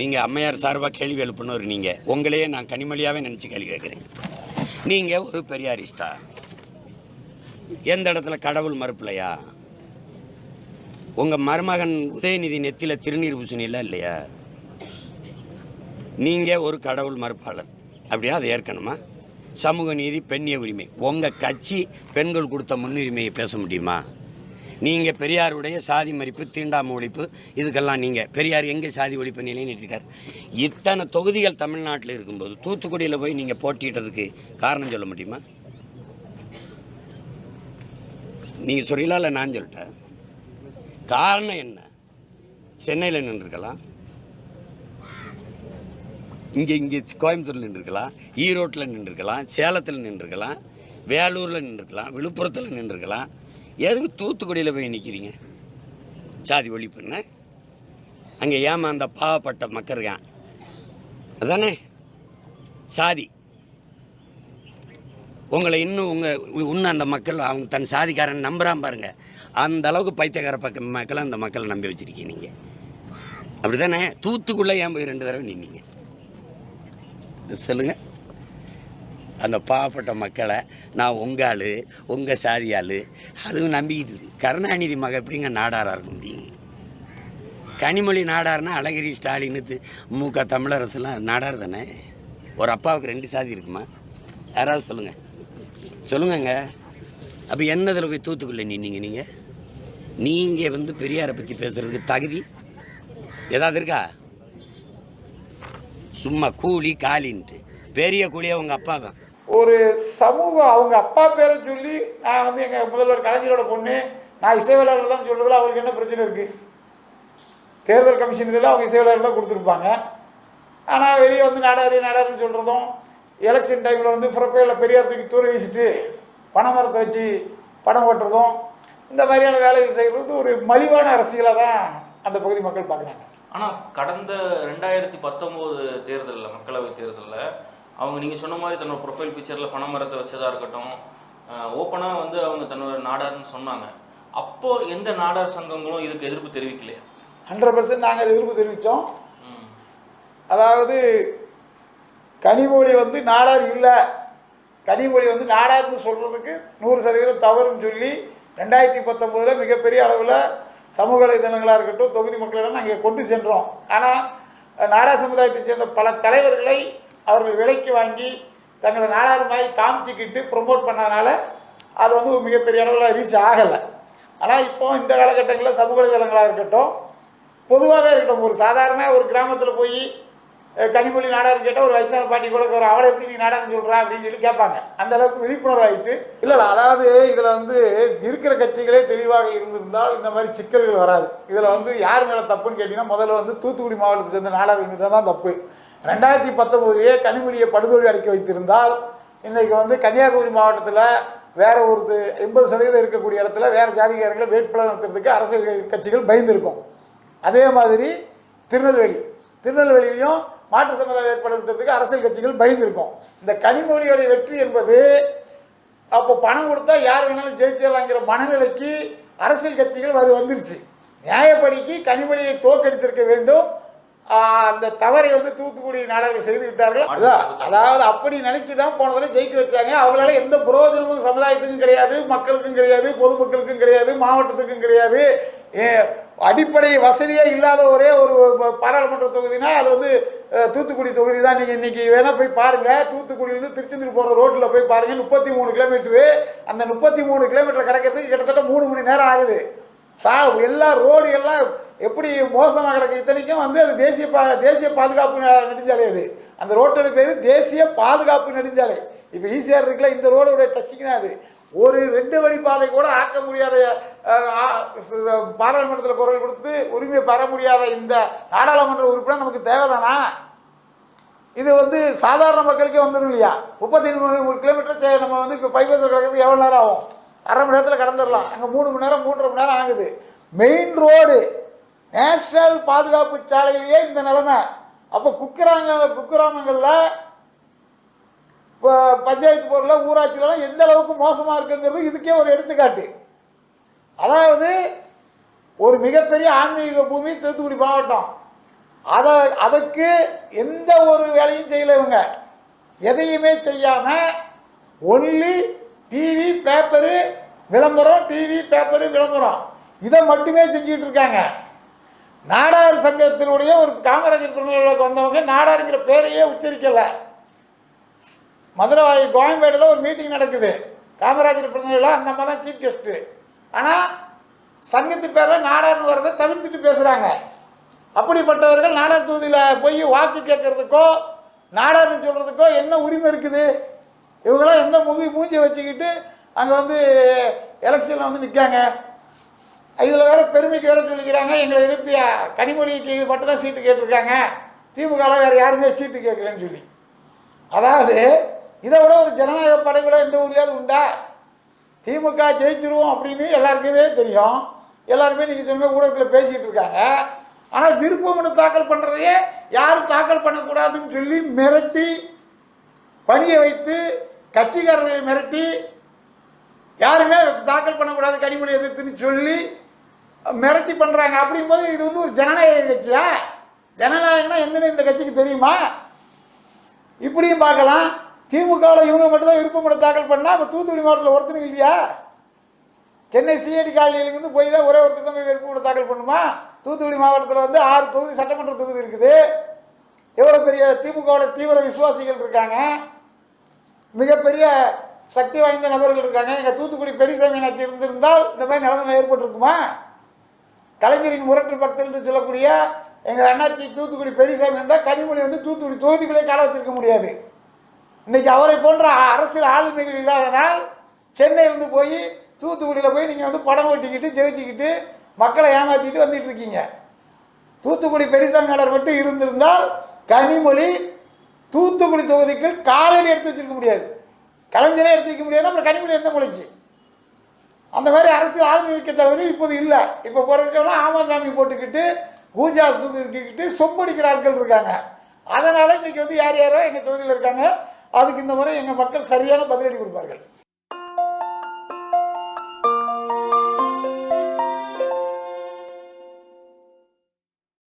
நீங்கள் அம்மையார் சார்பாக கேள்வி எழுப்புனவர் நீங்கள். உங்களையே நான் கனிமொழியாகவே நினச்சி கேள்வி கேட்குறேன். நீங்கள் ஒரு பெரியாரிஸ்டா? எந்த இடத்துல கடவுள் மறுப்பில்லையா? உங்கள் மருமகன் உதயநிதி நெத்தியில் திருநீர் பூசணியில் இல்லையா? நீங்கள் ஒரு கடவுள் மறுப்பாளர் அப்படியா? அதை ஏற்கணுமா? சமூக நீதி, பெண்ணிய உரிமை, உங்கள் கட்சி பெண்கள் கொடுத்த முன்னுரிமையை பேச முடியுமா? நீங்கள் பெரியாருடைய சாதி மறிப்பு, தீண்டாமை ஒழிப்பு, இதுக்கெல்லாம் நீங்கள் பெரியார் எங்கே சாதி ஒழிப்பு நிலைநிறுத்திருக்கார்? இத்தனை தொகுதிகள் தமிழ்நாட்டில் இருக்கும்போது தூத்துக்குடியில் போய் நீங்கள் போட்டிட்டதுக்கு காரணம் சொல்ல முடியுமா? நீங்கள் சொல்லலாம், இல்லை நான் சொல்லிட்டேன். காரணம் என்ன? சென்னையில் நின்றுருக்கலாம், இங்கே கோயம்புத்தூரில் நின்றுருக்கலாம், ஈரோட்டில் நின்றுருக்கலாம், சேலத்தில் நின்றுருக்கலாம், வேலூரில் நின்றுருக்கலாம், விழுப்புரத்தில் நின்றுருக்கலாம். எதுக்கு தூத்துக்குடியில் போய் நிற்கிறீங்க? சாதி ஒழிப்புன்னு அங்கே ஏமாந்த பாவப்பட்ட மக்கள் இருக்கான், அதானே சாதி. உங்களை இன்னும் அந்த மக்கள் அவங்க தன் சாதிக்காரன் நம்புகிறான் பாருங்க. அந்த அளவுக்கு பைத்தியக்கார மக்களை அந்த மக்களை நம்பி வச்சுருக்கீங்க நீங்கள், அப்படி தானே? தூத்துக்குள்ளே ஏன் போய் 2 தடவை நின்னீங்க சொல்லுங்கள்? அந்த பாவப்பட்ட மக்களை நான் உங்கள் ஆள், உங்கள் சாதியாள், அதுவும் நம்பிக்கிட்டு இருக்கு. கருணாநிதி மக எப்படிங்க நாடாராக இருக்க முடியும்? கனிமொழி நாடார்னா அழகிரி, ஸ்டாலின், முக தமிழரசுலாம் நாடார் தானே. ஒரு அப்பாவுக்கு 2 சாதி இருக்குமா? யாராவது சொல்லுங்கங்க. அப்போ என்னதில் போய் தூத்துக்குள்ளே நின்னீங்க? நீங்கள் பெரியாரை பற்றி பேசுகிறதுக்கு தகுதி ஏதாவது இருக்கா? சும்மா கூலி காலின்ட்டு. பெரிய கூலியாக உங்கள் அப்பா தான். ஒரு சமூகம் அவங்க அப்பா பேரை சொல்லி நான் எங்கள் முதல்வர் கலைஞரோட பொண்ணு, நான் இசைவேளாளர் தான் சொல்கிறதுல அவருக்கு என்ன பிரச்சனை இருக்குது? தேர்தல் கமிஷனுக்கு அவங்க இசைவேளாளர் தான் கொடுத்துருப்பாங்க. ஆனால் வெளியே நாடாருன்னு சொல்கிறதும், எலெக்ஷன் டைமில் புறப்பையில் பெரியார் தூக்கி தூர வீசிட்டு பனைமரத்தை வச்சு பணம் ஓட்டுறதும், இந்த மாதிரியான வேலைகள் செய்கிறது ஒரு மலிவான அரசியலாக தான் அந்த பகுதி மக்கள் பார்க்குறாங்க. ஆனால் கடந்த 2019 தேர்தலில், மக்களவை தேர்தலில் அவங்க நீங்கள் சொன்ன மாதிரி தன்னோட ப்ரொஃபைல் பிக்சரில் பனைமரத்தை வச்சதாக இருக்கட்டும், ஓப்பனாக அவங்க தன்னோட நாடார்னு சொன்னாங்க. அப்போது எந்த நாடார் சங்கங்களும் இதுக்கு எதிர்ப்பு தெரிவிக்கலையா? 100% நாங்கள் எதிர்ப்பு தெரிவித்தோம். அதாவது கனிமொழி நாடார் இல்லை, கனிமொழி நாடார்னு சொல்கிறதுக்கு 100% தவறுன்னு சொல்லி 2019 மிகப்பெரிய அளவில் சமூக வலைதளங்களாக இருக்கட்டும், தொகுதி மக்களிடம் நாங்கள் கொண்டு சென்றோம். ஆனால் நாடார் சமுதாயத்தை சேர்ந்த பல தலைவர்களை அவர்கள் விலைக்கு வாங்கி தங்களை நாடாருமாய் காமிச்சிக்கிட்டு ப்ரொமோட் பண்ணதுனால அது ஒரு மிகப்பெரிய அளவில் ரீச் ஆகலை. ஆனால் இப்போ இந்த காலகட்டங்களில் சமூக வலைதளங்களாக இருக்கட்டும், பொதுவாகவே இருக்கட்டும், ஒரு சாதாரண ஒரு கிராமத்தில் போய் கனிமொழி நாடார்னு கேட்டால் ஒரு வயசான பாட்டி கூட ஒரு அவளை எப்படி நீ நாடார்னு சொல்கிறா அப்படின்னு சொல்லி கேட்பாங்க. அந்த அளவுக்கு விழிப்புணர்வு ஆகிட்டு இல்லை. அதாவது இதில் இருக்கிற கட்சிகளே தெளிவாக இருந்திருந்தால் இந்த மாதிரி சிக்கல்கள் வராது. இதில் யார் மேலே தப்புன்னு கேட்டிங்கன்னா, முதல்ல தூத்துக்குடி மாவட்டத்தை சேர்ந்த நாடார்கள் மீது தான் தப்பு. 2019 கனிமொழியை படுதோல்வி அடைக்க வைத்திருந்தால் இன்றைக்கி கன்னியாகுமரி மாவட்டத்தில் வேற ஒரு 80% இருக்கக்கூடிய இடத்துல வேறு ஜாதிகாரங்களை வேட்பாளர் நடத்துறதுக்கு அரசியல் கட்சிகள் பயந்துருக்கும். அதே மாதிரி திருநெல்வேலியிலையும் மாற்று சமுதாய வேட்பாளர் நடத்துறதுக்கு அரசியல் கட்சிகள் பயந்துருக்கும். இந்த கனிமொழியோடைய வெற்றி என்பது அப்போ பணம் கொடுத்தா யார் வேணாலும் ஜெயிச்சிடலாங்கிற மனநிலைக்கு அரசியல் கட்சிகள் வந்துருச்சு. நியாயப்படிக்கு கனிமொழியை தோற்கடித்திருக்க வேண்டும். அந்த தவறை தூத்துக்குடி நாடார்கள் செய்து விட்டார்கள். அதாவது அப்படி நினைச்சு தான் போனதில் ஜெயிக்க வச்சாங்க. அவங்களால எந்த பிரயோஜனமும் சமுதாயத்துக்கும் கிடையாது, மக்களுக்கும் கிடையாது, பொதுமக்களுக்கும் கிடையாது, மாவட்டத்துக்கும் கிடையாது. அடிப்படை வசதியே இல்லாத ஒரே ஒரு பாராளுமன்ற தொகுதினா அது தூத்துக்குடி தொகுதி தான். நீங்கள் இன்றைக்கி வேணால் போய் பாருங்கள், தூத்துக்குடியிலேருந்து திருச்செந்தூர் போகிற ரோட்டில் போய் பாருங்கள், 33 கிலோமீட்டரு. அந்த 33 கிலோமீட்டர் கிடக்கிறதுக்கு கிட்டத்தட்ட 3 மணி நேரம் ஆகுது. எல்லா ரோடு எல்லாம் எப்படி மோசமாக கிடக்கு. இத்தனைக்கும் அது தேசிய பாதுகாப்பு நெடுஞ்சாலை. அது அந்த ரோட்டோட பேர் தேசிய பாதுகாப்பு நெடுஞ்சாலை. இப்போ ஈஸியாக இருக்குல்ல, இந்த ரோடோட டச்சிங் தான் அது. ஒரு 2 வழி பாதை கூட ஆக்க முடியாத, பாராளுமன்றத்தில் குரல் கொடுத்து உரிமையை பெற முடியாத இந்த நாடாளுமன்ற உறுப்பினர் நமக்கு தேவைதானா? இது சாதாரண மக்களுக்கே வந்துடும் இல்லையா? 33 கிலோமீட்டர் நம்ம இப்போ பைபாஸ் கிடக்கிறது எவ்வளோ நேரம் ஆகும்? அரை மணி நேரத்தில் கடந்துடலாம். அங்கே 3 மணி நேரம் 3.5 மணி நேரம் ஆகுது. மெயின் ரோடு நேஷனல் பாதுகாப்பு சாலையிலேயே இந்த நிலைமை. அப்போ குக்கிராமங்களில் பஞ்சாயத்து போரில் ஊராட்சியிலலாம் எந்த அளவுக்கு மோசமாக இருக்குங்கிறது இதுக்கே ஒரு எடுத்துக்காட்டு. அதாவது ஒரு மிகப்பெரிய ஆன்மீக பூமி தூத்துக்குடி மாவட்டம். அதுக்கு எந்த ஒரு வேலையும் செய்யலை இவங்க. எதையுமே செய்யாமல் ஒன்லி டிவி பேப்பரு விளம்பரம், டிவி பேப்பரு விளம்பரம், இதை மட்டுமே செஞ்சுக்கிட்டு இருக்காங்க. நாடார் சங்கத்தினுடைய ஒரு காமராஜர் பிறந்தநாளுக்கு வந்தவங்க நாடாருங்கிற பேரையே உச்சரிக்கலை. மதுரை கோயம்பேடில் ஒரு மீட்டிங் நடக்குது, காமராஜர் பிறந்தநாள், அந்த அம்மா தான் சீஃப் கெஸ்ட்டு. ஆனால் சங்கத்து பேரில் நாடார்னு வரதை தவிர்த்துட்டு பேசுகிறாங்க. அப்படிப்பட்டவர்கள் நாடார் தொகுதியில் போய் வாக்கு கேட்கறதுக்கோ நாடார்னு சொல்கிறதுக்கோ என்ன உரிமை இருக்குது? இவங்களாம் எந்த மூஞ்சியை வச்சுக்கிட்டு அங்கே வந்து எலெக்ஷனில் வந்து நிற்காங்க. இதில் வேறு பெருமைக்கு வேறு சொல்லிக்கிறாங்க, எங்களை எதிர்த்து கனிமொழிக்கு மட்டும் தான் சீட்டு கேட்டிருக்காங்க, திமுகவில் வேறு யாருமே சீட்டு கேட்கலன்னு சொல்லி. அதாவது இதை விட ஒரு ஜனநாயக படைகளை எந்த ஊர்லையாவது உண்டா? திமுக ஜெயிச்சிருவோம் அப்படின்னு எல்லாருக்குமே தெரியும், எல்லாருமே நீங்கள் சொன்ன ஊடகத்தில் பேசிக்கிட்டு இருக்காங்க. ஆனால் விருப்ப மனு தாக்கல் பண்ணுறதையே யாரும் தாக்கல் பண்ணக்கூடாதுன்னு சொல்லி மிரட்டி பணியை வைத்து கட்சிக்காரர்களை மிரட்டி யாருமே தாக்கல் பண்ணக்கூடாது கனிமொழி எதிர்த்துன்னு சொல்லி மிரட்டி பண்ணுறாங்க. அப்படிங்கும்போது இது வந்து ஒரு ஜனநாயக கட்சியா? ஜனநாயகம்னா என்னன்னு இந்த கட்சிக்கு தெரியுமா? இப்படியும் பார்க்கலாம். திமுகவில் இவங்க மட்டும்தான் விருப்ப மனு தாக்கல் பண்ணால் இப்போ தூத்துக்குடி மாவட்டத்தில் ஒருத்தனும் இல்லையா? சென்னை சிஐடி காலனியிலேருந்து போய் தான் ஒரே ஒருத்தர் தான் போய் விருப்ப மனு தாக்கல் பண்ணுமா? தூத்துக்குடி மாவட்டத்தில் வந்து 6 தொகுதி சட்டமன்ற தொகுதி இருக்குது. எவ்வளோ பெரிய திமுகவோட தீவிர விசுவாசிகள் இருக்காங்க, மிகப்பெரிய சக்தி வாய்ந்த நபர்கள் இருக்காங்க. எங்கள் தூத்துக்குடி பெரியசாமி ஆட்சி இருந்திருந்தால் இந்த மாதிரி நிலைமை ஏற்பட்டிருக்குமா? கலைஞரின் முரட்டு பக்தர் என்று சொல்லக்கூடிய எங்கள் அண்ணாச்சி தூத்துக்குடி பெரியசாமி இருந்தால் கனிமொழி வந்து தூத்துக்குடி தொகுதிகளே கால வச்சிருக்க முடியாது. இன்றைக்கி அவரை போன்ற அரசியல் ஆளுமைகள் இல்லாதனால் சென்னையிலேருந்து போய் தூத்துக்குடியில் போய் நீங்கள் வந்து படம் ஓட்டிக்கிட்டு ஜெயிச்சுக்கிட்டு மக்களை ஏமாற்றிட்டு வந்துட்டு இருக்கீங்க. தூத்துக்குடி பெரியசாமி நாடார் மட்டும் இருந்திருந்தால் கனிமொழி தூத்துக்குடி தொகுதிக்கு காலடி எடுத்து வச்சிருக்க முடியாது, கலைஞரே எடுத்து வைக்க முடியாது. அப்புறம் கனிமொழி எந்த மொழிக்கு? அந்த மாதிரி அரசியல் ஆளுமை வைக்கத்தவர்கள் இப்போது இல்லை. இப்போ போகிறவங்கெல்லாம் ஆமாசாமி போட்டுக்கிட்டு கூஜாஸ் தூக்கிக்கிட்டு சொம்படிக்கிற ஆட்கள் இருக்காங்க. அதனால் இன்றைக்கி வந்து யார் யாரோ எங்கள் தொகுதியில் இருக்காங்க. அதுக்கு இந்த முறை எங்கள் மக்கள் சரியான பதிலடி கொடுப்பார்கள்.